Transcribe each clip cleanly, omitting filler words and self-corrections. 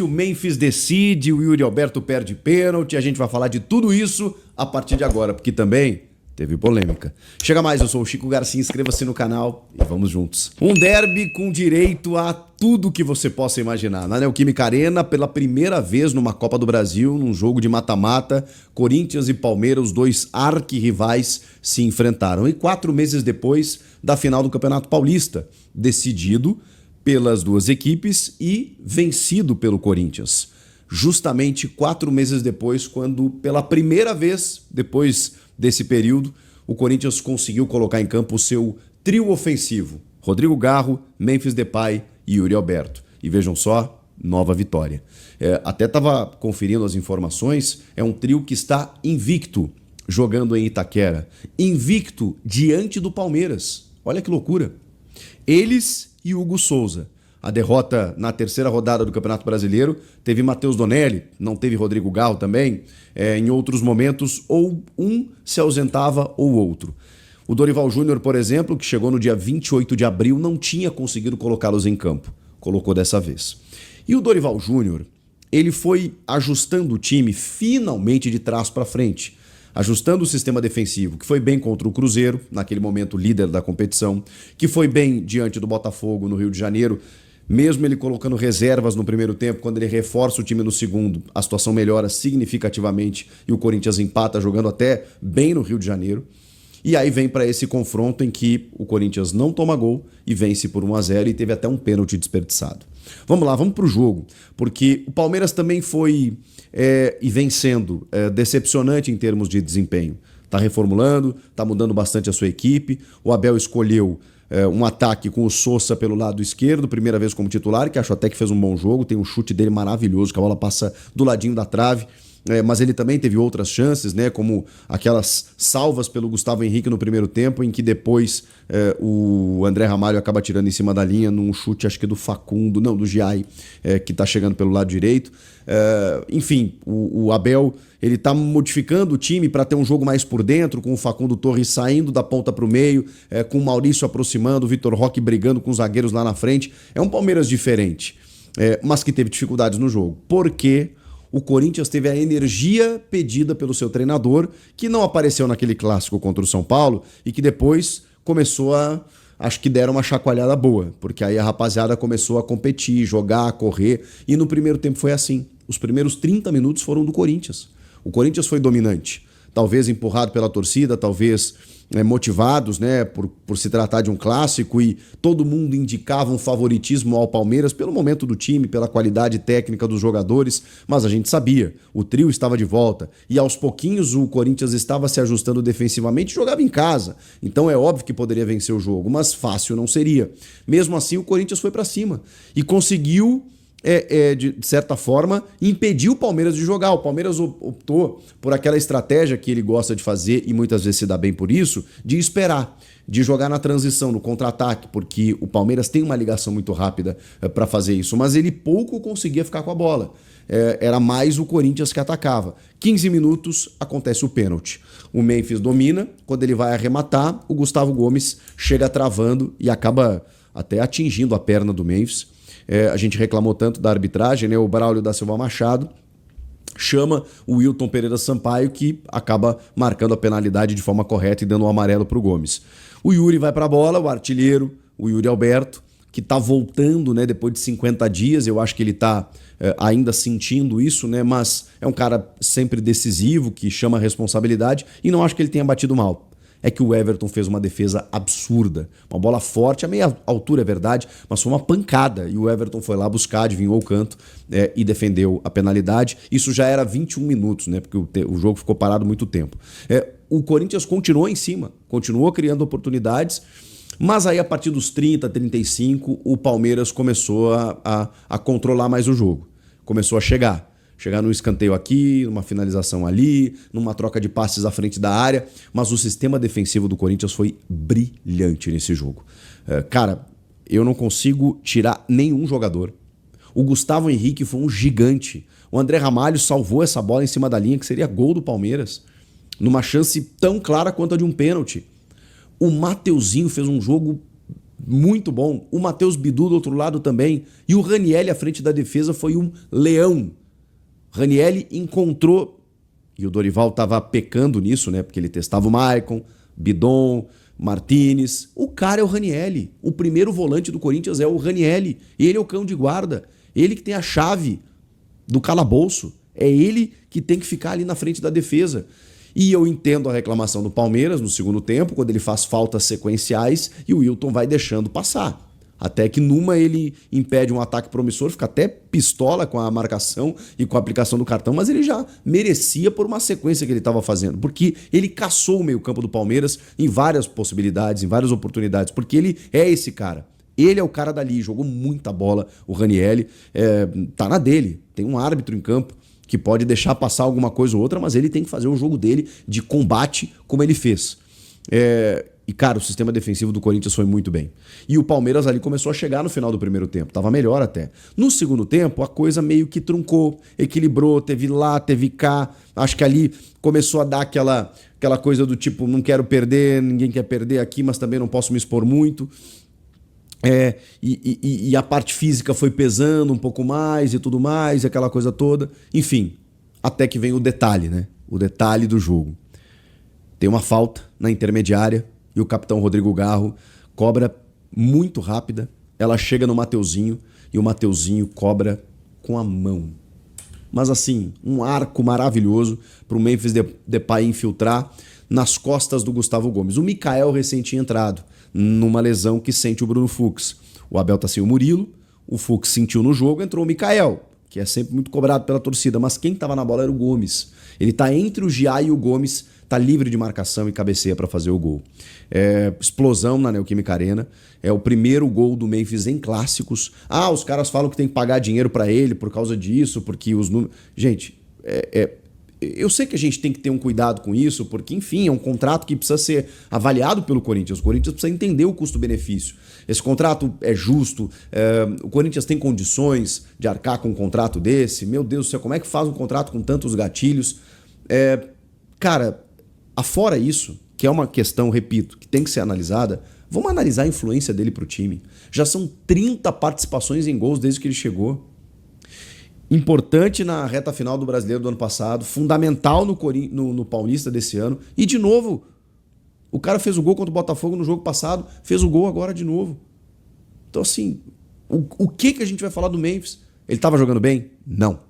O Memphis decide, o Yuri Alberto perde pênalti, a gente vai falar de tudo isso a partir de agora, porque também teve polêmica. Chega mais, eu sou o Chico Garcia, inscreva-se no canal e vamos juntos. Um derby com direito a tudo que você possa imaginar. Na Neoquímica Arena, pela primeira vez numa Copa do Brasil, num jogo de mata-mata, Corinthians e Palmeiras, os dois arquirrivais, se enfrentaram. E 4 meses depois da final do Campeonato Paulista, decidido pelas duas equipes e vencido pelo Corinthians. Justamente 4 meses depois, quando pela primeira vez, depois desse período, o Corinthians conseguiu colocar em campo o seu trio ofensivo. Rodrigo Garro, Memphis Depay e Yuri Alberto. E vejam só, nova vitória. Até estava conferindo as informações, é um trio que está invicto jogando em Itaquera. Invicto diante do Palmeiras. Olha que loucura. Eles e Hugo Souza. A derrota na terceira rodada do Campeonato Brasileiro teve Matheus Donelli, não teve Rodrigo Garro também. Em outros momentos, ou um se ausentava ou outro. O Dorival Júnior, por exemplo, que chegou no dia 28 de abril, não tinha conseguido colocá-los em campo. Colocou dessa vez. E o Dorival Júnior, ele foi ajustando o time finalmente de trás para frente. Ajustando o sistema defensivo, que foi bem contra o Cruzeiro, naquele momento líder da competição, que foi bem diante do Botafogo no Rio de Janeiro, mesmo ele colocando reservas no primeiro tempo, quando ele reforça o time no segundo, a situação melhora significativamente e o Corinthians empata jogando até bem no Rio de Janeiro. E aí vem para esse confronto em que o Corinthians não toma gol e vence por 1-0 e teve até um pênalti desperdiçado. Vamos lá, vamos para o jogo, porque o Palmeiras também foi e vem sendo decepcionante em termos de desempenho. Está reformulando, está mudando bastante a sua equipe. O Abel escolheu um ataque com o Sousa pelo lado esquerdo, primeira vez como titular, que acho até que fez um bom jogo, tem um chute dele maravilhoso, que a bola passa do ladinho da trave. Mas ele também teve outras chances, né, como aquelas salvas pelo Gustavo Henrique no primeiro tempo, em que depois o André Ramalho acaba tirando em cima da linha num chute, acho que do Facundo, não, do Giai, que está chegando pelo lado direito. Enfim, o Abel ele está modificando o time para ter um jogo mais por dentro, com o Facundo Torres saindo da ponta para o meio, com o Maurício aproximando, o Vitor Roque brigando com os zagueiros lá na frente. É um Palmeiras diferente, mas que teve dificuldades no jogo. Por quê? O Corinthians teve a energia pedida pelo seu treinador, que não apareceu naquele clássico contra o São Paulo e que depois começou acho que deram uma chacoalhada boa, porque aí a rapaziada começou a competir, jogar, correr, e no primeiro tempo foi assim. Os primeiros 30 minutos foram do Corinthians. O Corinthians foi dominante, talvez empurrado pela torcida, talvez motivados, né, por se tratar de um clássico, e todo mundo indicava um favoritismo ao Palmeiras pelo momento do time, pela qualidade técnica dos jogadores, mas a gente sabia, o trio estava de volta e aos pouquinhos o Corinthians estava se ajustando defensivamente, jogava em casa, então é óbvio que poderia vencer o jogo, mas fácil não seria. Mesmo assim o Corinthians foi para cima e conseguiu de certa forma, impediu o Palmeiras de jogar. O Palmeiras optou por aquela estratégia que ele gosta de fazer e muitas vezes se dá bem por isso, de esperar, de jogar na transição, no contra-ataque, porque o Palmeiras tem uma ligação muito rápida para fazer isso, mas ele pouco conseguia ficar com a bola. Era mais o Corinthians que atacava. 15 minutos, acontece o pênalti. O Memphis domina, quando ele vai arrematar, o Gustavo Gomes chega travando e acaba até atingindo a perna do Memphis. A gente reclamou tanto da arbitragem, né? O Braulio da Silva Machado chama o Wilton Pereira Sampaio, que acaba marcando a penalidade de forma correta e dando um amarelo para o Gomes. O Yuri vai para a bola, o artilheiro, o Yuri Alberto, que está voltando, né, depois de 50 dias, eu acho que ele está ainda sentindo isso, né, mas é um cara sempre decisivo, que chama a responsabilidade, e não acho que ele tenha batido mal. É que o Everton fez uma defesa absurda. Uma bola forte, a meia altura é verdade, mas foi uma pancada. E o Everton foi lá buscar, adivinhou o canto e defendeu a penalidade. Isso já era 21 minutos, né? Porque o jogo ficou parado muito tempo. O Corinthians continuou em cima, continuou criando oportunidades, mas aí a partir dos 30, 35, o Palmeiras começou a controlar mais o jogo. Começou a chegar num escanteio aqui, numa finalização ali, numa troca de passes à frente da área, mas o sistema defensivo do Corinthians foi brilhante nesse jogo. Cara, eu não consigo tirar nenhum jogador. O Gustavo Henrique foi um gigante. O André Ramalho salvou essa bola em cima da linha, que seria gol do Palmeiras, numa chance tão clara quanto a de um pênalti. O Mateuzinho fez um jogo muito bom. O Matheus Bidu do outro lado também. E o Ranieri à frente da defesa foi um leão. Ranieri encontrou, e o Dorival estava pecando nisso, né? Porque ele testava o Maicon, Bidon, Martinez. O cara é o Ranieri. O primeiro volante do Corinthians é o Ranieri. Ele é o cão de guarda. Ele que tem a chave do calabouço. É ele que tem que ficar ali na frente da defesa. E eu entendo a reclamação do Palmeiras no segundo tempo, quando ele faz faltas sequenciais e o Wilton vai deixando passar. Até que numa ele impede um ataque promissor, fica até pistola com a marcação e com a aplicação do cartão, mas ele já merecia por uma sequência que ele estava fazendo, porque ele caçou o meio-campo do Palmeiras em várias possibilidades, em várias oportunidades, porque ele é esse cara. Ele é o cara dali, jogou muita bola, o Ranieri, tá na dele, tem um árbitro em campo que pode deixar passar alguma coisa ou outra, mas ele tem que fazer o jogo dele de combate como ele fez. E, cara, o sistema defensivo do Corinthians foi muito bem. E o Palmeiras ali começou a chegar no final do primeiro tempo. Tava melhor até. No segundo tempo, a coisa meio que truncou, equilibrou, teve lá, teve cá. Acho que ali começou a dar aquela coisa do tipo, não quero perder, ninguém quer perder aqui, mas também não posso me expor muito. E a parte física foi pesando um pouco mais e tudo mais, aquela coisa toda. Enfim, até que vem o detalhe, né? O detalhe do jogo. Tem uma falta na intermediária e o capitão Rodrigo Garro cobra muito rápida. Ela chega no Mateuzinho e o Mateuzinho cobra com a mão. Mas assim, um arco maravilhoso para o Memphis Depay infiltrar nas costas do Gustavo Gomes. O Mikael recém tinha entrado numa lesão que sente o Bruno Fux. O Abel tá sem o Murilo, o Fux sentiu no jogo, entrou o Mikael, que é sempre muito cobrado pela torcida, mas quem tava na bola era o Gomes. Ele tá entre o Giá e o Gomes, tá livre de marcação e cabeceia para fazer o gol. Explosão na Neoquímica Arena, é o primeiro gol do Memphis em clássicos. Os caras falam que tem que pagar dinheiro para ele por causa disso, porque os números... Gente, eu sei que a gente tem que ter um cuidado com isso, porque, enfim, é um contrato que precisa ser avaliado pelo Corinthians. O Corinthians precisa entender o custo-benefício. Esse contrato é justo, o Corinthians tem condições de arcar com um contrato desse. Meu Deus do céu, como é que faz um contrato com tantos gatilhos? Cara, afora isso, que é uma questão, repito, que tem que ser analisada, vamos analisar a influência dele pro time. Já são 30 participações em gols desde que ele chegou. Importante na reta final do Brasileiro do ano passado, fundamental no Paulista desse ano. E, de novo, o cara fez o gol contra o Botafogo no jogo passado, fez o gol agora de novo. Então, assim, o que a gente vai falar do Memphis? Ele estava jogando bem? Não.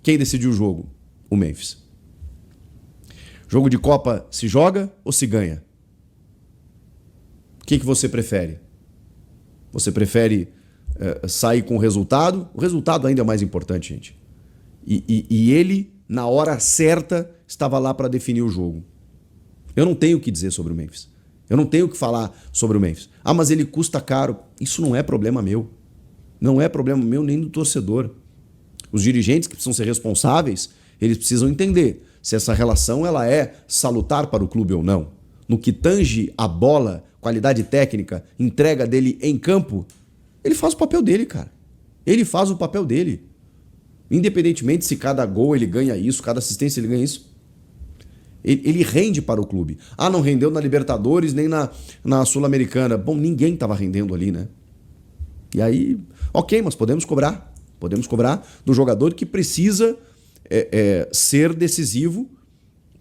Quem decidiu o jogo? O Memphis. Jogo de Copa se joga ou se ganha? O que você prefere? Você prefere... sair com o resultado ainda é o mais importante, gente. E ele, na hora certa, estava lá para definir o jogo. Eu não tenho o que dizer sobre o Memphis. Eu não tenho o que falar sobre o Memphis. Mas ele custa caro. Isso não é problema meu. Não é problema meu nem do torcedor. Os dirigentes que precisam ser responsáveis, eles precisam entender se essa relação ela é salutar para o clube ou não. No que tange a bola, qualidade técnica, entrega dele em campo, ele faz o papel dele, cara. Ele faz o papel dele. Independentemente se cada gol ele ganha isso, cada assistência ele ganha isso. Ele rende para o clube. Não rendeu na Libertadores nem na Sul-Americana. Bom, ninguém estava rendendo ali, né? E aí, ok, mas podemos cobrar. Podemos cobrar do jogador que precisa ser decisivo,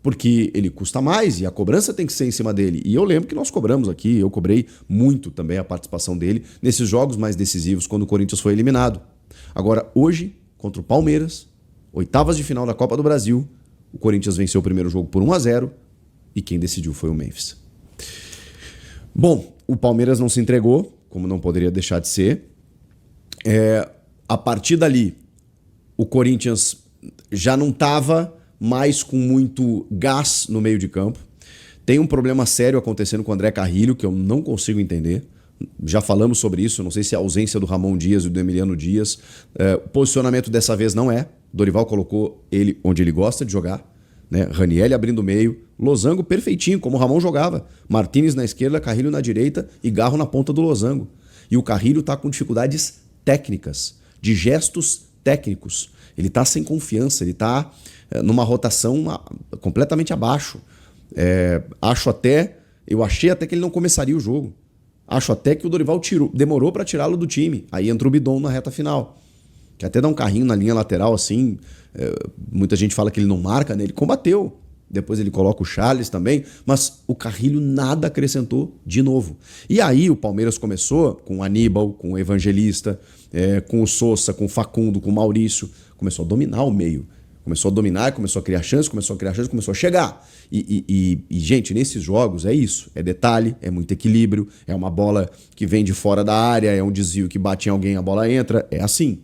porque ele custa mais e a cobrança tem que ser em cima dele. E eu lembro que nós cobramos aqui, eu cobrei muito também a participação dele nesses jogos mais decisivos quando o Corinthians foi eliminado. Agora, hoje, contra o Palmeiras, oitavas de final da Copa do Brasil, o Corinthians venceu o primeiro jogo por 1-0 e quem decidiu foi o Memphis. Bom, o Palmeiras não se entregou, como não poderia deixar de ser. A partir dali, o Corinthians já não estava mais com muito gás no meio de campo. Tem um problema sério acontecendo com o André Carrilho, que eu não consigo entender. Já falamos sobre isso, não sei se é a ausência do Ramon Dias e do Emiliano Dias. O posicionamento dessa vez não é. Dorival colocou ele onde ele gosta de jogar, né? Ranieri abrindo o meio, losango perfeitinho, como o Ramon jogava. Martinez na esquerda, Carrilho na direita e Garro na ponta do losango. E o Carrilho está com dificuldades técnicas, de gestos técnicos. Ele está sem confiança, ele está numa rotação completamente abaixo. Eu achei até que ele não começaria o jogo. Acho até que o Dorival demorou para tirá-lo do time. Aí entrou o Bidon na reta final. Que até dá um carrinho na linha lateral assim. Muita gente fala que ele não marca, né? Ele combateu. Depois ele coloca o Charles também. Mas o Carrilho nada acrescentou de novo. E aí o Palmeiras começou com o Aníbal, com o Evangelista, com o Sousa, com o Facundo, com o Maurício. Começou a dominar o meio. Começou a dominar, começou a criar chances, começou a chegar. Gente, nesses jogos é isso. É detalhe, é muito equilíbrio, é uma bola que vem de fora da área, é um desvio que bate em alguém, a bola entra, é assim.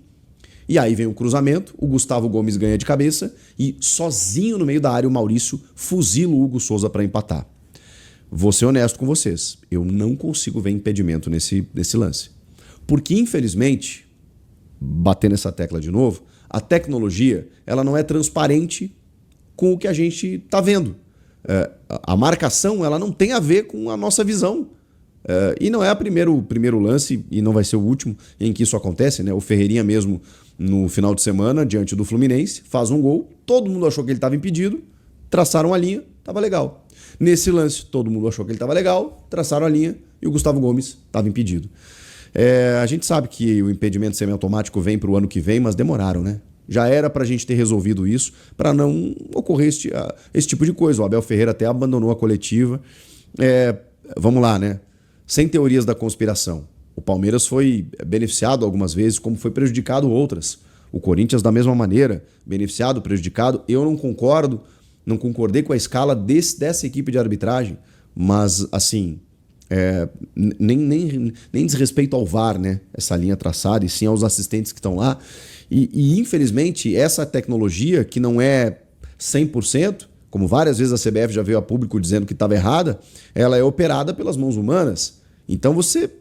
E aí vem o cruzamento, o Gustavo Gomes ganha de cabeça e sozinho no meio da área o Maurício fuzila o Hugo Souza para empatar. Vou ser honesto com vocês, eu não consigo ver impedimento nesse lance. Porque, infelizmente, bater nessa tecla de novo, a tecnologia ela não é transparente com o que a gente está vendo. A marcação ela não tem a ver com a nossa visão. E não é o primeiro lance, e não vai ser o último, em que isso acontece, né? O Ferreirinha mesmo, no final de semana, diante do Fluminense, faz um gol, todo mundo achou que ele estava impedido, traçaram a linha, estava legal. Nesse lance, todo mundo achou que ele estava legal, traçaram a linha e o Gustavo Gomes estava impedido. A gente sabe que o impedimento semiautomático vem para o ano que vem, mas demoraram, né? Já era para a gente ter resolvido isso, para não ocorrer esse tipo de coisa. O Abel Ferreira até abandonou a coletiva. Vamos lá, né? Sem teorias da conspiração. O Palmeiras foi beneficiado algumas vezes, como foi prejudicado outras. O Corinthians, da mesma maneira, beneficiado, prejudicado. Eu não concordei com a escala dessa equipe de arbitragem, mas, assim, nem desrespeito ao VAR, né? Essa linha traçada, e sim aos assistentes que estão lá. E, infelizmente, essa tecnologia, que não é 100%, como várias vezes a CBF já veio a público dizendo que estava errada, ela é operada pelas mãos humanas. Então você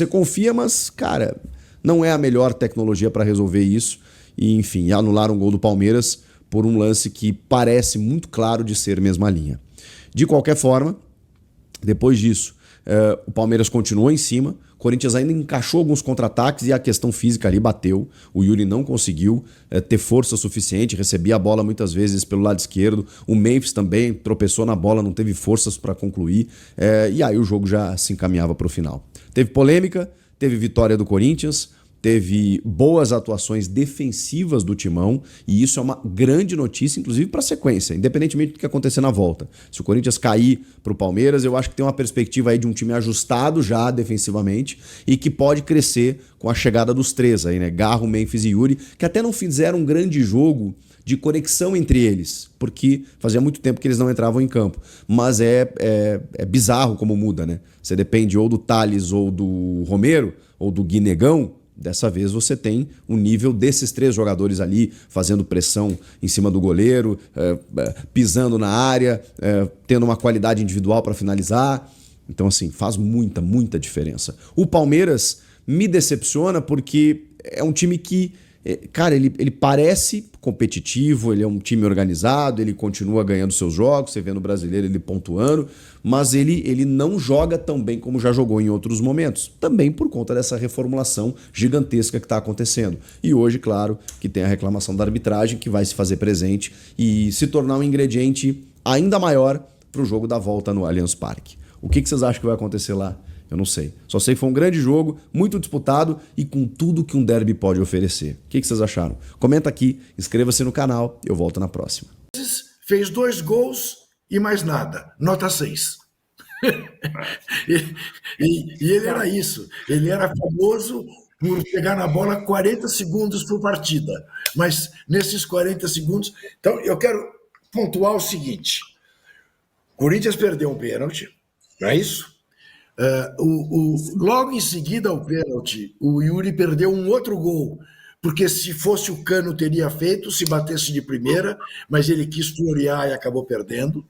confia, mas, cara, não é a melhor tecnologia para resolver isso. E, enfim, anularam um gol do Palmeiras por um lance que parece muito claro de ser mesma linha. De qualquer forma, depois disso, o Palmeiras continuou em cima, o Corinthians ainda encaixou alguns contra-ataques e a questão física ali bateu. O Yuri não conseguiu ter força suficiente, recebia a bola muitas vezes pelo lado esquerdo. O Memphis também tropeçou na bola, não teve forças para concluir. E aí o jogo já se encaminhava para o final. Teve polêmica, teve vitória do Corinthians, teve boas atuações defensivas do Timão, e isso é uma grande notícia, inclusive para a sequência, independentemente do que acontecer na volta. Se o Corinthians cair para o Palmeiras, eu acho que tem uma perspectiva aí de um time ajustado já defensivamente e que pode crescer com a chegada dos três aí, né? Garro, Memphis e Yuri, que até não fizeram um grande jogo de conexão entre eles, porque fazia muito tempo que eles não entravam em campo. Mas é bizarro como muda, né? Você depende ou do Thales ou do Romero ou do Guinegão. Dessa vez você tem o nível desses três jogadores ali, fazendo pressão em cima do goleiro, pisando na área, tendo uma qualidade individual para finalizar. Então, assim, faz muita diferença. O Palmeiras me decepciona porque é um time que, cara, ele parece competitivo, ele é um time organizado, ele continua ganhando seus jogos, você vê no Brasileiro ele pontuando, mas ele não joga tão bem como já jogou em outros momentos, também por conta dessa reformulação gigantesca que está acontecendo. E hoje, claro, que tem a reclamação da arbitragem que vai se fazer presente e se tornar um ingrediente ainda maior para o jogo da volta no Allianz Parque. O que vocês acham que vai acontecer lá? Eu não sei. Só sei que foi um grande jogo, muito disputado e com tudo que um derby pode oferecer. O que vocês acharam? Comenta aqui, inscreva-se no canal, eu volto na próxima. Fez 2 gols e mais nada. Nota 6. e ele era isso. Ele era famoso por pegar na bola 40 segundos por partida. Mas nesses 40 segundos... Então, eu quero pontuar o seguinte. O Corinthians perdeu um pênalti, não é isso? Logo em seguida ao pênalti, o Yuri perdeu um outro gol, porque se fosse o Cano teria feito, se batesse de primeira, mas ele quis florear e acabou perdendo.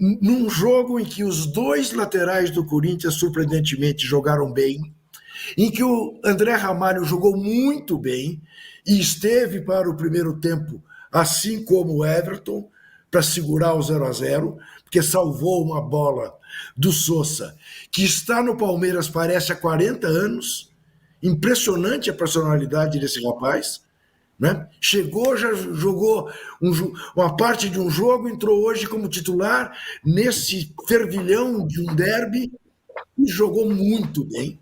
Num jogo em que os 2 laterais do Corinthians surpreendentemente jogaram bem, em que o André Ramalho jogou muito bem e esteve para o primeiro tempo, assim como o Everton, para segurar o 0-0, porque salvou uma bola do Sousa, que está no Palmeiras parece há 40 anos. Impressionante a personalidade desse rapaz. Né? Chegou, já jogou uma parte de um jogo, entrou hoje como titular nesse fervilhão de um derby e jogou muito bem.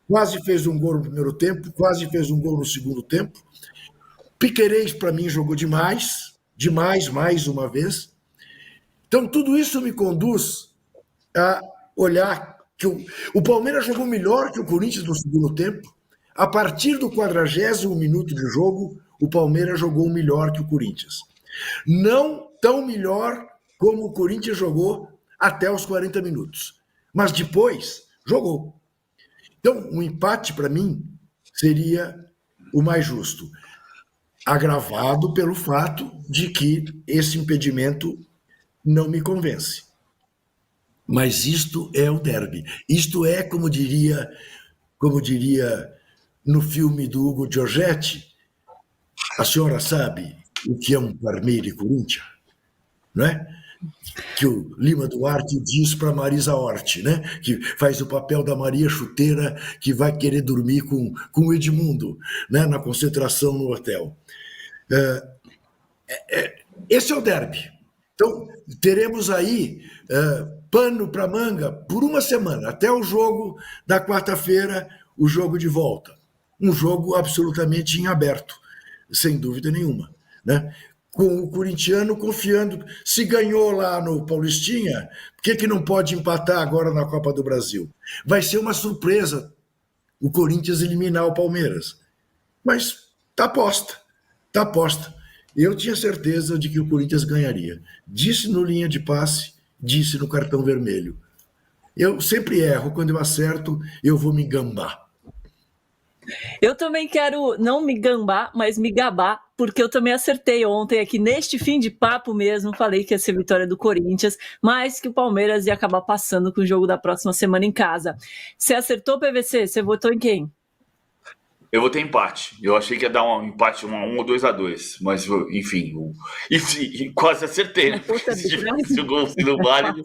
Quase fez um gol no primeiro tempo, quase fez um gol no segundo tempo. Piquerez, para mim, jogou demais, demais, mais uma vez. Então, tudo isso me conduz a olhar que o Palmeiras jogou melhor que o Corinthians no segundo tempo. A partir do 40º minuto de jogo, o Palmeiras jogou melhor que o Corinthians. Não tão melhor como o Corinthians jogou até os 40 minutos. Mas depois, jogou. Então, um empate, para mim, seria o mais justo. Agravado pelo fato de que esse impedimento não me convence. Mas isto é o derby. Isto é, como diria no filme do Hugo Giorgetti, a senhora sabe o que é um Palmeiras e Corinthians? Não é? Que o Lima Duarte diz para Marisa Hort, né? Que faz o papel da Maria Chuteira, que vai querer dormir com o Edmundo, né? Na concentração no hotel. Esse é o derby. Então, teremos aí pano para manga por uma semana, até o jogo da quarta-feira, o jogo de volta. Um jogo absolutamente em aberto, sem dúvida nenhuma. Né? Com o corintiano confiando, se ganhou lá no Paulistinha, por que não pode empatar agora na Copa do Brasil? Vai ser uma surpresa o Corinthians eliminar o Palmeiras. Mas está aposta, está aposta. Eu tinha certeza de que o Corinthians ganharia. Disse no linha de passe, disse no cartão vermelho. Eu sempre erro, quando eu acerto, eu vou me gambar. Eu também quero não me gambar, mas me gabar, porque eu também acertei ontem aqui neste fim de papo mesmo, falei que ia ser vitória do Corinthians, mas que o Palmeiras ia acabar passando com o jogo da próxima semana em casa. Você acertou, PVC? Você votou em quem? Eu vou ter empate. Eu achei que ia dar um empate 1-1 ou 2-2. Mas, enfim, quase acertei, né? Se o gol fosse válido,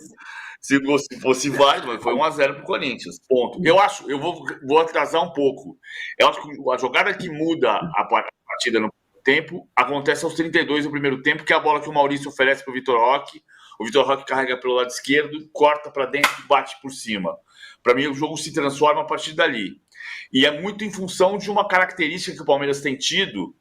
se o gol fosse válido, mas foi 1-0 pro Corinthians. Ponto. Eu vou atrasar um pouco. Eu acho que a jogada que muda a partida no tempo acontece aos 32 do primeiro tempo, que é a bola que o Maurício oferece pro Vitor Roque. O Vitor Roque carrega pelo lado esquerdo, corta para dentro e bate por cima. Para mim, o jogo se transforma a partir dali. E é muito em função de uma característica que o Palmeiras tem tido,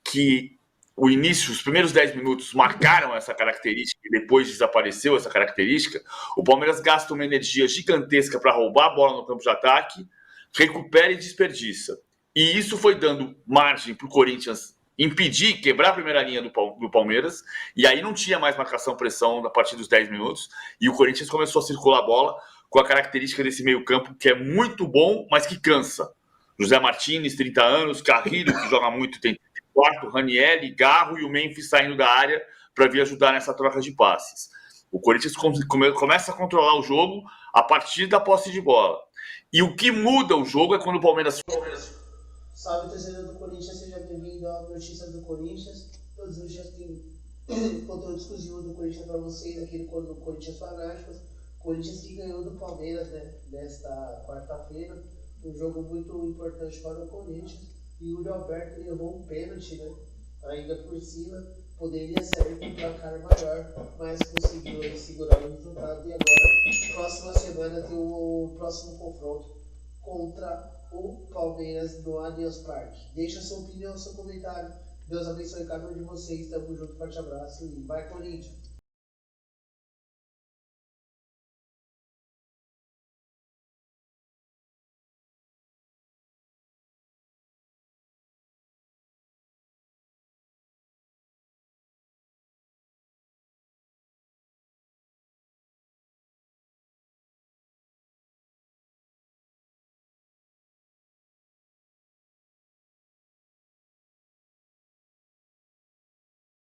que o início, os primeiros 10 minutos marcaram essa característica e depois desapareceu essa característica. O Palmeiras gasta uma energia gigantesca para roubar a bola no campo de ataque, recupera e desperdiça. E isso foi dando margem para o Corinthians impedir, quebrar a primeira linha do Palmeiras, e aí não tinha mais marcação-pressão a partir dos 10 minutos, e o Corinthians começou a circular a bola com a característica desse meio-campo que é muito bom, mas que cansa. José Martínez, 30 anos, Carrilho, que joga muito, tem 34, Ranieri, Garro e o Memphis saindo da área para vir ajudar nessa troca de passes. O Corinthians começa a controlar o jogo a partir da posse de bola. E o que muda o jogo é quando o Palmeiras... Salve, torcedor do Corinthians, seja bem-vindo à Notícias do Corinthians. Todos os dias tem conteúdo exclusivo do Corinthians para vocês aqui no Corinthians Fanáticos. Corinthians que ganhou do Palmeiras, né, nesta quarta-feira, um jogo muito importante para o Corinthians, e o Yuri Alberto errou um pênalti, né, ainda por cima, poderia sair com um placar maior, mas conseguiu segurar o resultado, e agora, próxima semana, tem o próximo confronto contra o Palmeiras no Allianz Parque. Deixa sua opinião, seu comentário, Deus abençoe cada um de vocês, tamo junto, forte abraço e vai Corinthians!